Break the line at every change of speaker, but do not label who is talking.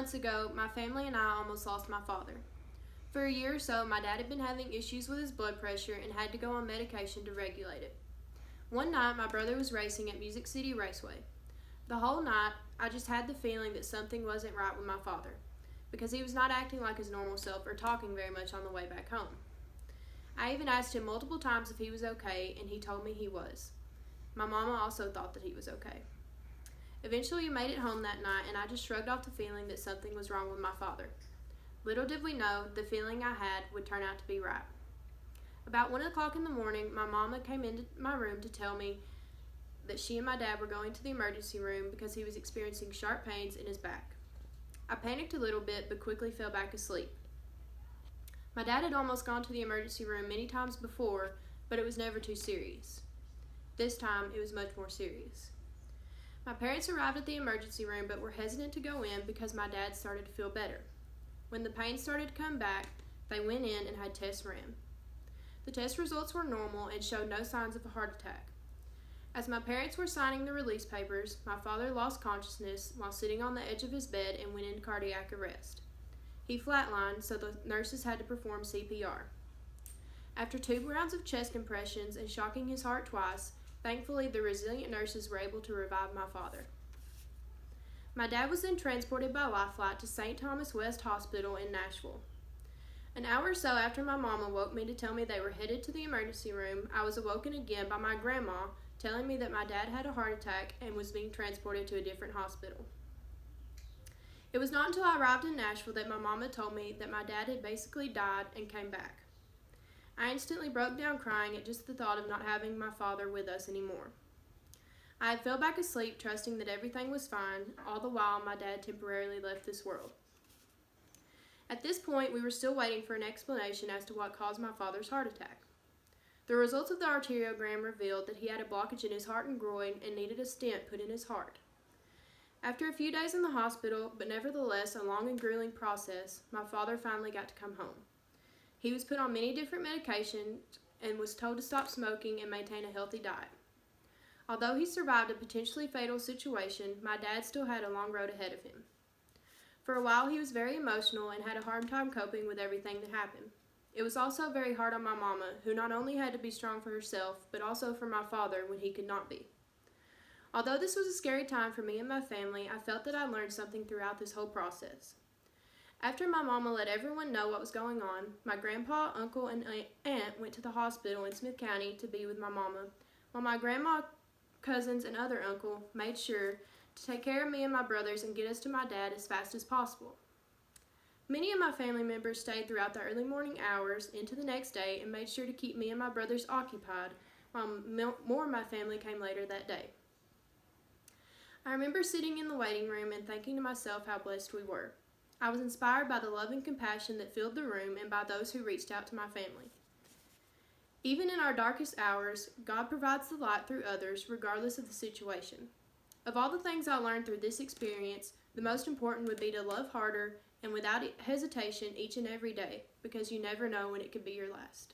months ago, my family and I almost lost my father. For a year or so, my dad had been having issues with his blood pressure and had to go on medication to regulate it. One night, my brother was racing at Music City Raceway. The whole night, I just had the feeling that something wasn't right with my father, because he was not acting like his normal self or talking very much on the way back home. I even asked him multiple times if he was okay, and he told me he was. My mama also thought that he was okay. Eventually, we made it home that night, and I just shrugged off the feeling that something was wrong with my father. Little did we know, the feeling I had would turn out to be right. About 1 o'clock in the morning, my mama came into my room to tell me that she and my dad were going to the emergency room because he was experiencing sharp pains in his back. I panicked a little bit, but quickly fell back asleep. My dad had almost gone to the emergency room many times before, but it was never too serious. This time, it was much more serious. My parents arrived at the emergency room but were hesitant to go in because my dad started to feel better. When the pain started to come back, they went in and had tests ran. The test results were normal and showed no signs of a heart attack. As my parents were signing the release papers, my father lost consciousness while sitting on the edge of his bed and went into cardiac arrest. He flatlined, so the nurses had to perform CPR. After 2 rounds of chest compressions and shocking his heart twice, thankfully the resilient nurses were able to revive my father. My dad was then transported by life flight to St. Thomas West Hospital in Nashville. An hour or so after my mama woke me to tell me they were headed to the emergency room, I was awoken again by my grandma telling me that my dad had a heart attack and was being transported to a different hospital. It was not until I arrived in Nashville that my mama told me that my dad had basically died and came back. I instantly broke down crying at just the thought of not having my father with us anymore. I had fell back asleep trusting that everything was fine, all the while my dad temporarily left this world. At this point, we were still waiting for an explanation as to what caused my father's heart attack. The results of the arteriogram revealed that he had a blockage in his heart and groin and needed a stent put in his heart. After a few days in the hospital, but nevertheless a long and grueling process, my father finally got to come home. He was put on many different medications and was told to stop smoking and maintain a healthy diet. Although he survived a potentially fatal situation, my dad still had a long road ahead of him. For a while, he was very emotional and had a hard time coping with everything that happened. It was also very hard on my mama, who not only had to be strong for herself, but also for my father when he could not be. Although this was a scary time for me and my family, I felt that I learned something throughout this whole process. After my mama let everyone know what was going on, my grandpa, uncle, and aunt went to the hospital in Smith County to be with my mama, while my grandma, cousins, and other uncle made sure to take care of me and my brothers and get us to my dad as fast as possible. Many of my family members stayed throughout the early morning hours into the next day and made sure to keep me and my brothers occupied, while more of my family came later that day. I remember sitting in the waiting room and thinking to myself how blessed we were. I was inspired by the love and compassion that filled the room and by those who reached out to my family. Even in our darkest hours, God provides the light through others, regardless of the situation. Of all the things I learned through this experience, the most important would be to love harder and without hesitation each and every day, because you never know when it could be your last.